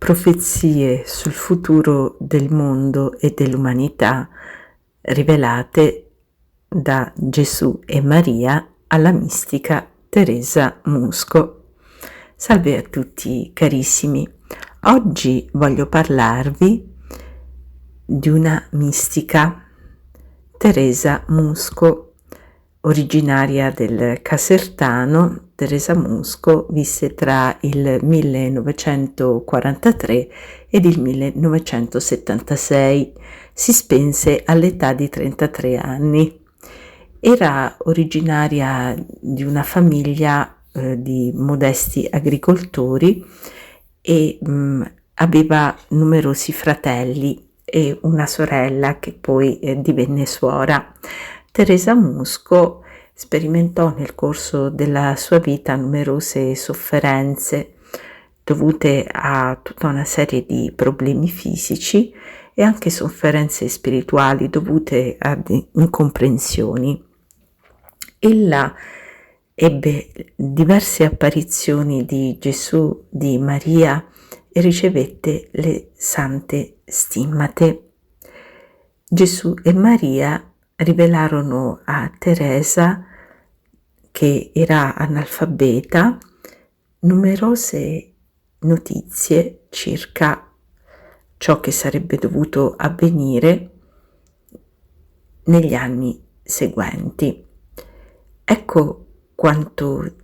Profezie sul futuro del mondo e dell'umanità rivelate da Gesù e Maria alla mistica Teresa Musco. Salve a tutti carissimi, oggi voglio parlarvi di una mistica, Teresa Musco, originaria del Casertano. Teresa Musco visse tra il 1943 ed il 1976, si spense all'età di 33 anni. Era originaria di una famiglia di modesti agricoltori e aveva numerosi fratelli e una sorella che poi divenne suora. Teresa Musco sperimentò nel corso della sua vita numerose sofferenze dovute a tutta una serie di problemi fisici e anche sofferenze spirituali dovute ad incomprensioni. Ella ebbe diverse apparizioni di Gesù, di Maria e ricevette le sante stimmate. Gesù e Maria rivelarono a Teresa, che era analfabeta, numerose notizie circa ciò che sarebbe dovuto avvenire negli anni seguenti. Ecco quanto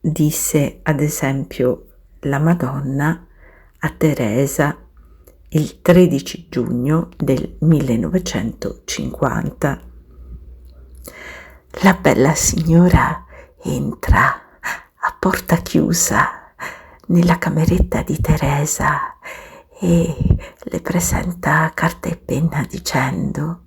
disse ad esempio la Madonna a Teresa il 13 giugno del 1950. La bella signora entra a porta chiusa nella cameretta di Teresa e le presenta carta e penna dicendo: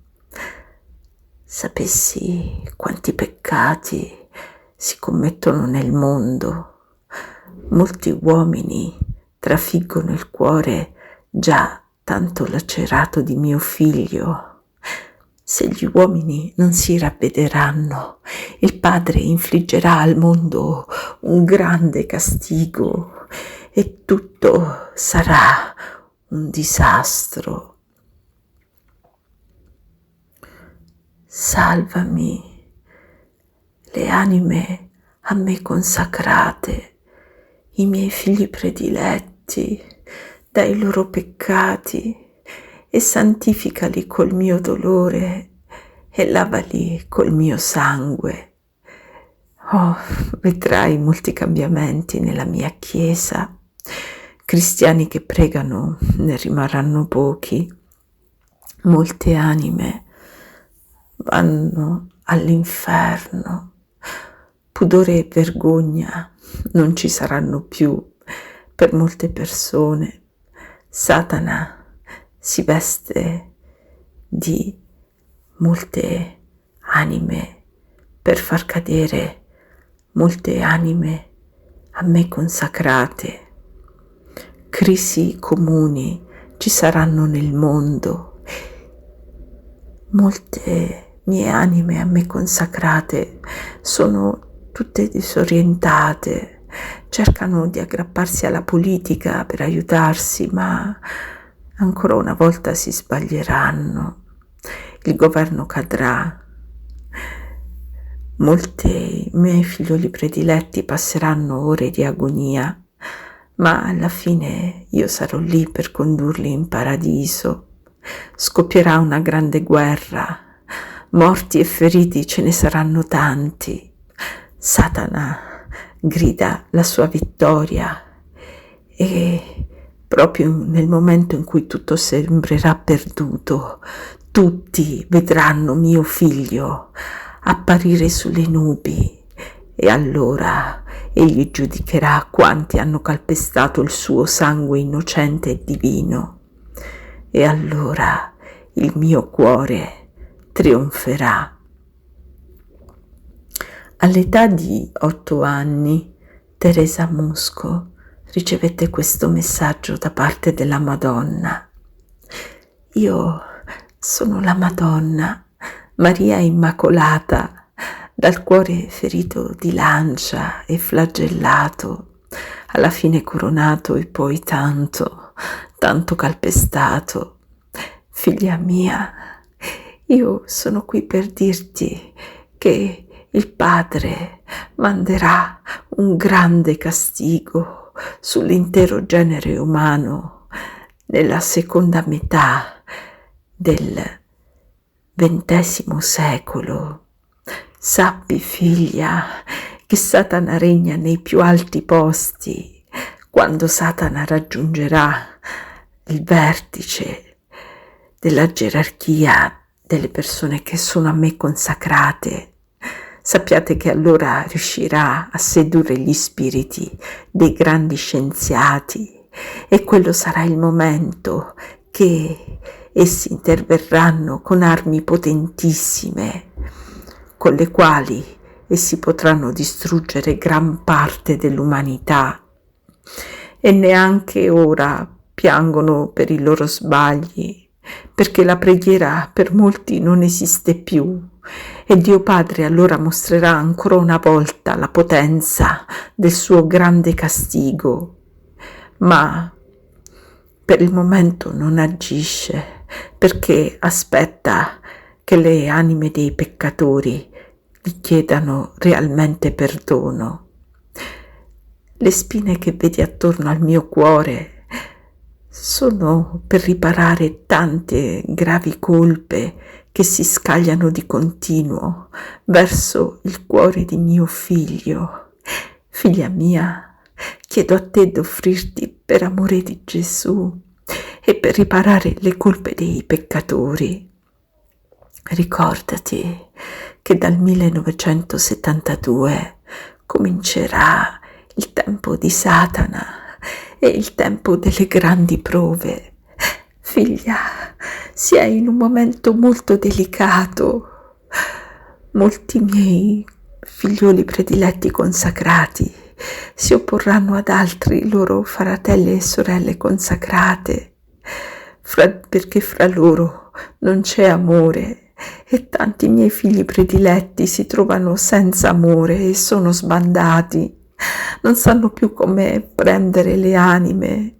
sapessi quanti peccati si commettono nel mondo, molti uomini trafiggono il cuore già tanto lacerato di mio figlio. Se gli uomini non si ravvederanno, il Padre infliggerà al mondo un grande castigo e tutto sarà un disastro. Salvami le anime a me consacrate, i miei figli prediletti, dai loro peccati, e santificali col mio dolore e lavali col mio sangue. Oh, vedrai molti cambiamenti nella mia chiesa. Cristiani che pregano ne rimarranno pochi. Molte anime vanno all'inferno. Pudore e vergogna non ci saranno più per molte persone. Satana si veste di molte anime per far cadere molte anime a me consacrate. Crisi comuni ci saranno nel mondo. Molte mie anime a me consacrate sono tutte disorientate, cercano di aggrapparsi alla politica per aiutarsi, ma ancora una volta si sbaglieranno. Il governo cadrà. Molti miei figlioli prediletti passeranno ore di agonia, ma alla fine io sarò lì per condurli in paradiso. Scoppierà una grande guerra. Morti e feriti ce ne saranno tanti. Satana grida la sua vittoria e proprio nel momento in cui tutto sembrerà perduto, tutti vedranno mio figlio apparire sulle nubi e allora egli giudicherà quanti hanno calpestato il suo sangue innocente e divino. E allora il mio cuore trionferà. All'età di 8 anni, Teresa Musco ricevette questo messaggio da parte della Madonna. Io sono la Madonna, Maria Immacolata, dal cuore ferito di lancia e flagellato, alla fine coronato e poi tanto tanto calpestato. Figlia mia, io sono qui per dirti che il Padre manderà un grande castigo sull'intero genere umano nella seconda metà del XX secolo. Sappi, figlia, che Satana regna nei più alti posti. Quando Satana raggiungerà il vertice della gerarchia delle persone che sono a me consacrate, sappiate che allora riuscirà a sedurre gli spiriti dei grandi scienziati e quello sarà il momento che essi interverranno con armi potentissime, con le quali essi potranno distruggere gran parte dell'umanità e neanche ora piangono per i loro sbagli, perché la preghiera per molti non esiste più e Dio Padre allora mostrerà ancora una volta la potenza del suo grande castigo, ma per il momento non agisce perché aspetta che le anime dei peccatori gli chiedano realmente perdono. Le spine che vedi attorno al mio cuore sono per riparare tante gravi colpe che si scagliano di continuo verso il cuore di mio figlio. Figlia mia, chiedo a te d'offrirti per amore di Gesù e per riparare le colpe dei peccatori. Ricordati che dal 1972 comincerà il tempo di Satana e il tempo delle grandi prove. Figlia, sei in un momento molto delicato. Molti miei figlioli prediletti consacrati si opporranno ad altri loro fratelli e sorelle consacrate, perché fra loro non c'è amore e tanti miei figli prediletti si trovano senza amore e sono sbandati, non sanno più come prendere le anime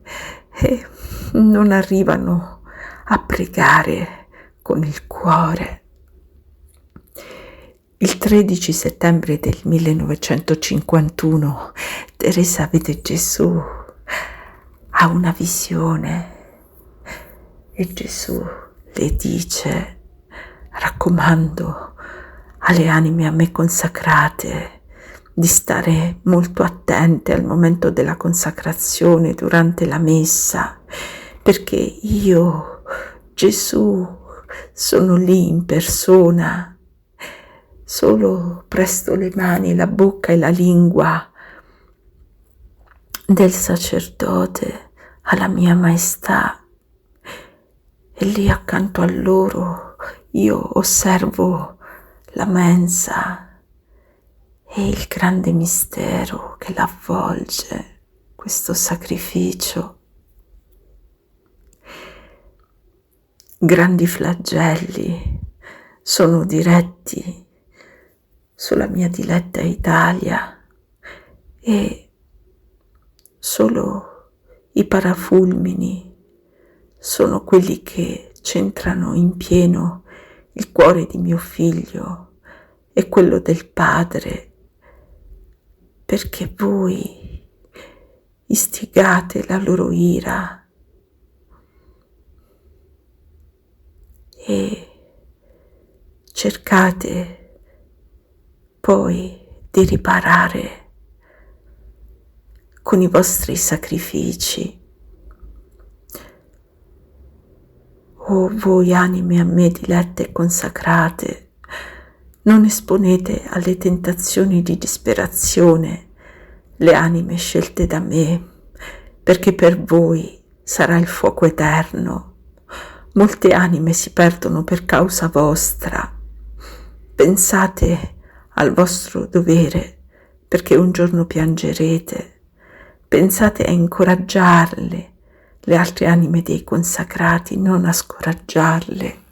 e non arrivano a pregare con il cuore. Il 13 settembre del 1951 Teresa vede Gesù, ha una visione e Gesù le dice: raccomando alle anime a me consacrate di stare molto attente al momento della consacrazione durante la messa, perché io, Gesù, sono lì in persona. Solo presto le mani, la bocca e la lingua del sacerdote alla mia maestà e lì accanto a loro io osservo la mensa e il grande mistero che l'avvolge, questo sacrificio. Grandi flagelli sono diretti sulla mia diletta Italia e solo i parafulmini sono quelli che centrano in pieno il cuore di mio figlio e quello del Padre, perché voi istigate la loro ira e cercate poi di riparare con i vostri sacrifici. O voi anime a me dilette e consacrate, non esponete alle tentazioni di disperazione le anime scelte da me, perché per voi sarà il fuoco eterno. Molte anime si perdono per causa vostra. Pensate al vostro dovere, perché un giorno piangerete. Pensate a incoraggiarle, le altre anime dei consacrati, non a scoraggiarle.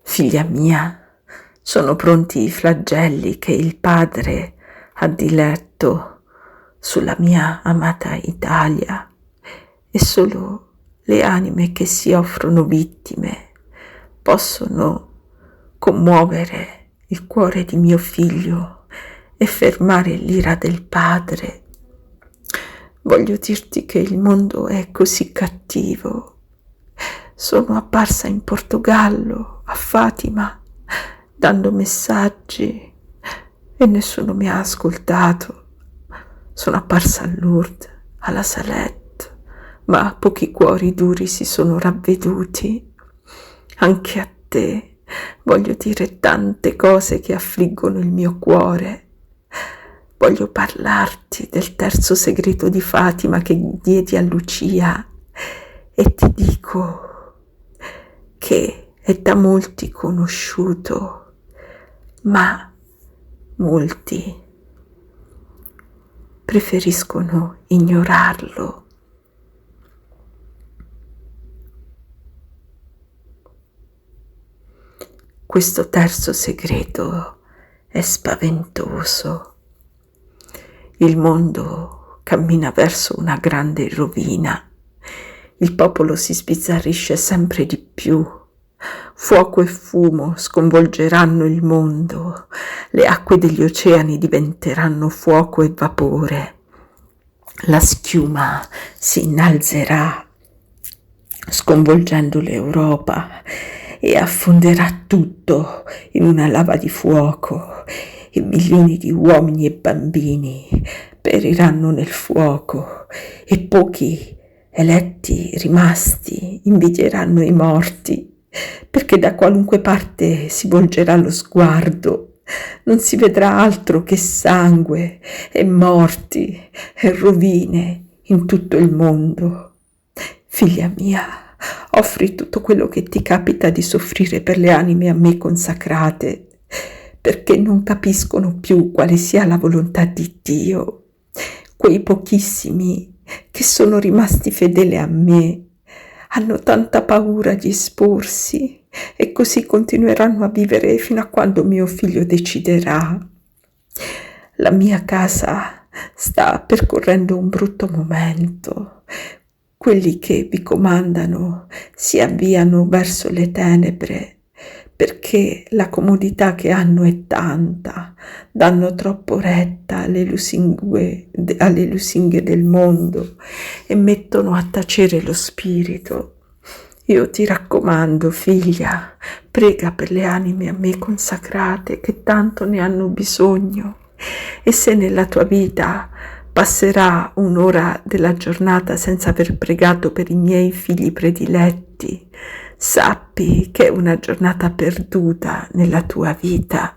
Figlia mia, sono pronti i flagelli che il Padre ha diletto sulla mia amata Italia, e solo le anime che si offrono vittime possono commuovere il cuore di mio figlio e fermare l'ira del padre. Voglio dirti che il mondo è così cattivo. Sono apparsa in Portogallo, a Fatima, dando messaggi e nessuno mi ha ascoltato. Sono apparsa a Lourdes, alla Salette, ma pochi cuori duri si sono ravveduti. Anche a te voglio dire tante cose che affliggono il mio cuore. Voglio parlarti del terzo segreto di Fatima che diedi a Lucia e ti dico che è da molti conosciuto, ma molti preferiscono ignorarlo. Questo terzo segreto è spaventoso. Il mondo cammina verso una grande rovina. Il popolo si sbizzarrisce sempre di più. Fuoco e fumo sconvolgeranno il mondo. Le acque degli oceani diventeranno fuoco e vapore. La schiuma si innalzerà, sconvolgendo l'Europa, e affonderà tutto in una lava di fuoco, e milioni di uomini e bambini periranno nel fuoco, e pochi eletti rimasti invidieranno i morti, perché da qualunque parte si volgerà lo sguardo non si vedrà altro che sangue e morti e rovine in tutto il mondo. Figlia mia, offri tutto quello che ti capita di soffrire per le anime a me consacrate, perché non capiscono più quale sia la volontà di Dio. Quei pochissimi che sono rimasti fedeli a me hanno tanta paura di esporsi e così continueranno a vivere fino a quando mio figlio deciderà. La mia casa sta percorrendo un brutto momento. Quelli che vi comandano si avviano verso le tenebre perché la comodità che hanno è tanta, danno troppo retta alle lusinghe del mondo e mettono a tacere lo spirito. Io ti raccomando, figlia, prega per le anime a me consacrate che tanto ne hanno bisogno, e se nella tua vita passerà un'ora della giornata senza aver pregato per i miei figli prediletti, sappi che è una giornata perduta nella tua vita.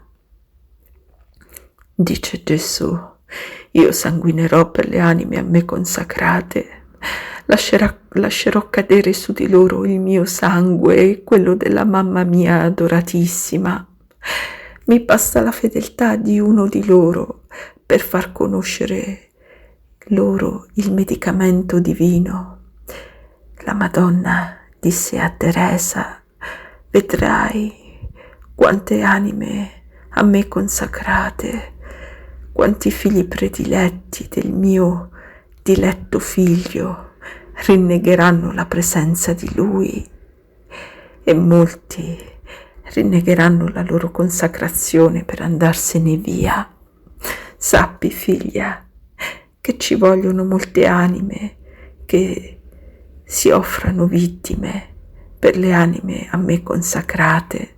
Dice Gesù, io sanguinerò per le anime a me consacrate, lascerò cadere su di loro il mio sangue e quello della mamma mia adoratissima. Mi basta la fedeltà di uno di loro per far conoscere loro il medicamento divino. La Madonna disse a Teresa, vedrai quante anime a me consacrate, quanti figli prediletti del mio diletto figlio rinnegheranno la presenza di lui, e molti rinnegheranno la loro consacrazione per andarsene via. Sappi, figlia, che ci vogliono molte anime che si offrano vittime per le anime a me consacrate.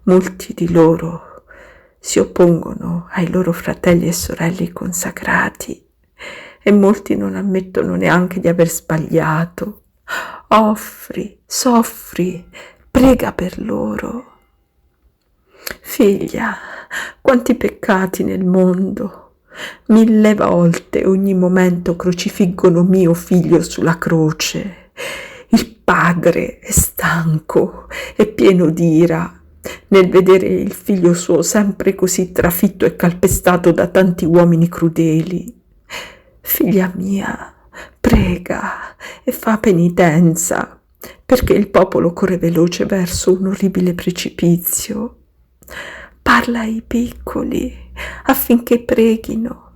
Molti di loro si oppongono ai loro fratelli e sorelle consacrati e molti non ammettono neanche di aver sbagliato. Soffri, prega per loro. Figlia, quanti peccati nel mondo! 1000 volte ogni momento crocifiggono mio figlio sulla croce. Il padre è stanco e pieno d'ira nel vedere il figlio suo sempre così trafitto e calpestato da tanti uomini crudeli. Figlia mia, prega e fa penitenza, perché il popolo corre veloce verso un orribile precipizio. Parla ai piccoli affinché preghino,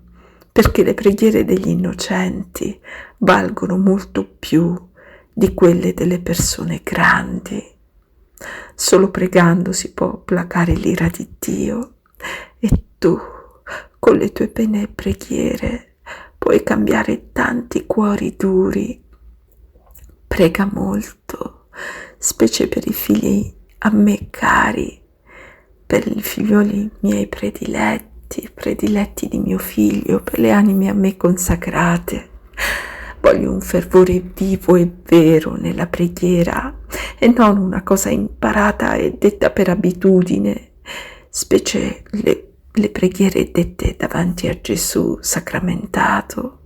perché le preghiere degli innocenti valgono molto più di quelle delle persone grandi. Solo pregando si può placare l'ira di Dio, e tu, con le tue pene preghiere, puoi cambiare tanti cuori duri. Prega molto, specie per i figli a me cari, per i figlioli miei prediletti di mio figlio, per le anime a me consacrate. Voglio un fervore vivo e vero nella preghiera e non una cosa imparata e detta per abitudine, specie le preghiere dette davanti a Gesù sacramentato.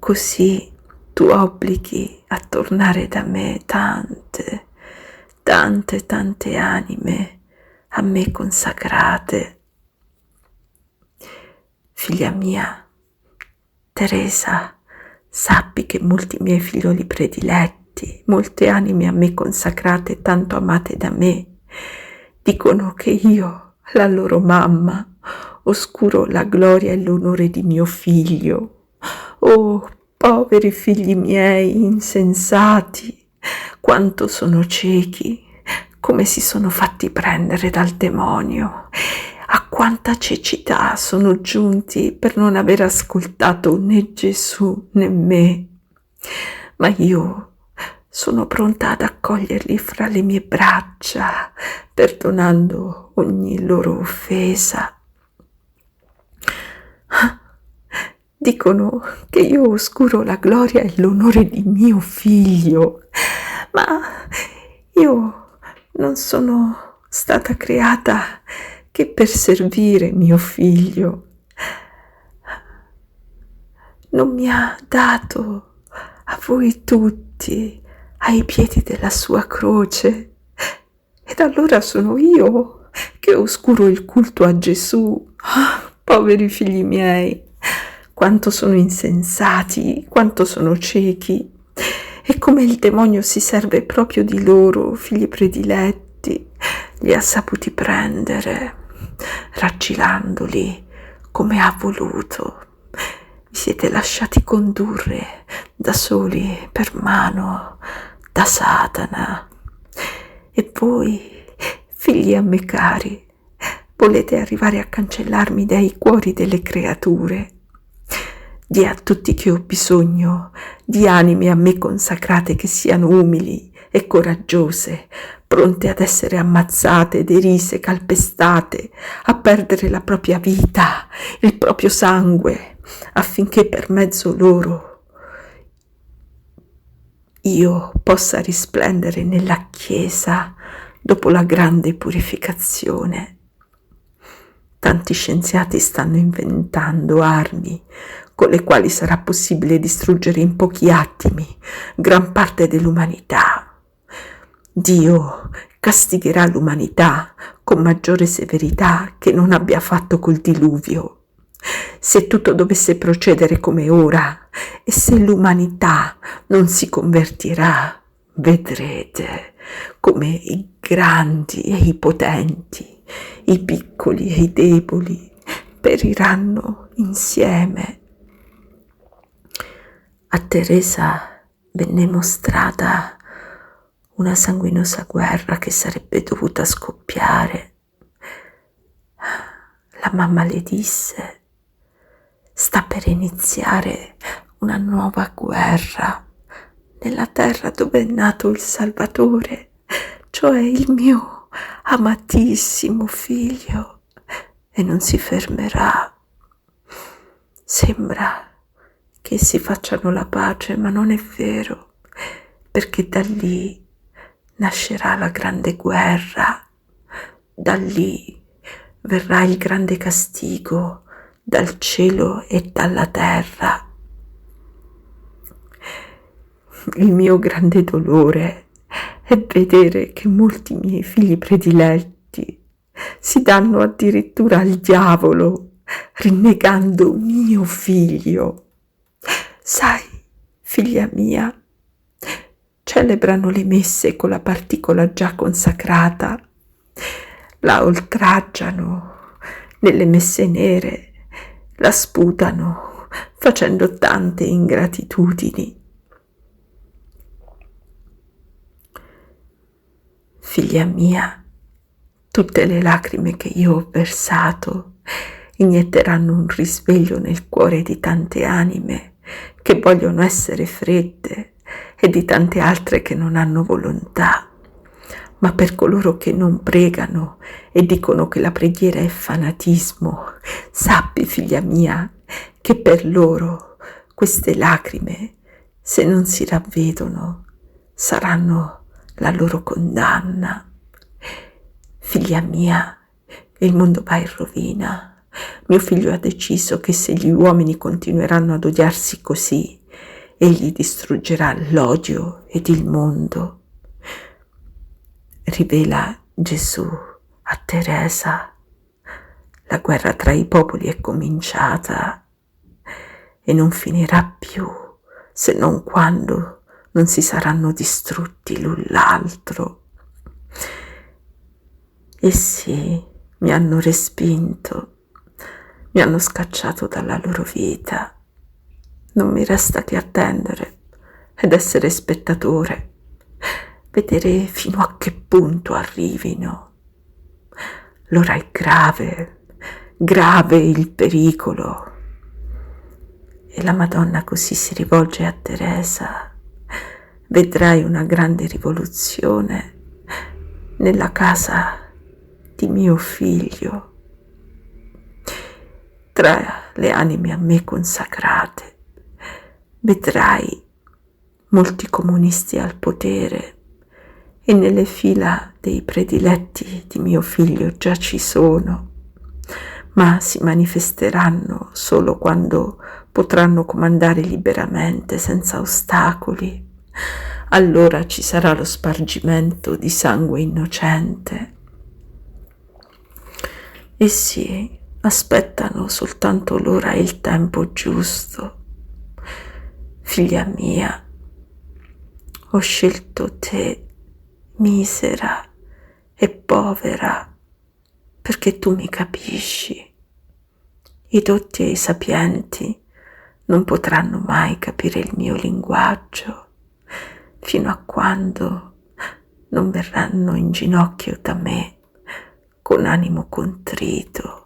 Così tu obblighi a tornare da me tante anime a me consacrate. Figlia mia, Teresa, sappi che molti miei figlioli prediletti, molte anime a me consacrate, tanto amate da me, dicono che io, la loro mamma, oscuro la gloria e l'onore di mio figlio. Oh, poveri figli miei insensati, quanto sono ciechi, come si sono fatti prendere dal demonio, a quanta cecità sono giunti per non aver ascoltato né Gesù né me. Ma io sono pronta ad accoglierli fra le mie braccia, perdonando ogni loro offesa. Dicono che io oscuro la gloria e l'onore di mio figlio, ma io non sono stata creata che per servire mio figlio. Non mi ha dato a voi tutti ai piedi della sua croce, ed allora sono io che oscuro il culto a Gesù. Poveri figli miei, quanto sono insensati, quanto sono ciechi, e come il demonio si serve proprio di loro, figli prediletti, li ha saputi prendere, raggilandoli come ha voluto. Vi siete lasciati condurre da soli per mano da Satana, e voi, figli a me cari, volete arrivare a cancellarmi dai cuori delle creature. Dì a tutti che ho bisogno di anime a me consacrate che siano umili e coraggiose, pronte ad essere ammazzate, derise, calpestate, a perdere la propria vita, il proprio sangue, affinché per mezzo loro io possa risplendere nella Chiesa dopo la grande purificazione. Tanti scienziati stanno inventando armi con le quali sarà possibile distruggere in pochi attimi gran parte dell'umanità. Dio castigherà l'umanità con maggiore severità che non abbia fatto col diluvio. Se tutto dovesse procedere come ora e se l'umanità non si convertirà, vedrete come i grandi e i potenti, i piccoli e i deboli periranno insieme. A Teresa venne mostrata una sanguinosa guerra che sarebbe dovuta scoppiare. La mamma le disse: sta per iniziare una nuova guerra nella terra dove è nato il Salvatore, cioè il mio amatissimo figlio, e non si fermerà. Sembra che si facciano la pace, ma non è vero, perché da lì nascerà la grande guerra, da lì verrà il grande castigo dal cielo e dalla terra. Il mio grande dolore è vedere che molti miei figli prediletti si danno addirittura al diavolo, rinnegando mio figlio. Sai, figlia mia, celebrano le messe con la particola già consacrata, la oltraggiano nelle messe nere, la sputano facendo tante ingratitudini. Figlia mia, tutte le lacrime che io ho versato inietteranno un risveglio nel cuore di tante anime che vogliono essere fredde e di tante altre che non hanno volontà. Ma per coloro che non pregano e dicono che la preghiera è fanatismo, sappi, figlia mia, che per loro queste lacrime, se non si ravvedono, saranno la loro condanna. Figlia mia, il mondo va in rovina. Mio figlio ha deciso che se gli uomini continueranno ad odiarsi così, egli distruggerà l'odio ed il mondo. Rivela Gesù a Teresa. La guerra tra i popoli è cominciata e non finirà più se non quando non si saranno distrutti l'un l'altro. Essi mi hanno respinto, mi hanno scacciato dalla loro vita. Non mi resta che attendere ed essere spettatore, vedere fino a che punto arrivino. L'ora è grave, grave il pericolo. E la Madonna così si rivolge a Teresa: vedrai una grande rivoluzione nella casa di mio figlio, tra le anime a me consacrate. Vedrai molti comunisti al potere e nelle fila dei prediletti di mio figlio già ci sono, ma si manifesteranno solo quando potranno comandare liberamente, senza ostacoli. Allora ci sarà lo spargimento di sangue innocente. Essi aspettano soltanto l'ora e il tempo giusto. Figlia mia, ho scelto te, misera e povera, perché tu mi capisci. I dotti e i sapienti non potranno mai capire il mio linguaggio, fino a quando non verranno in ginocchio da me con animo contrito.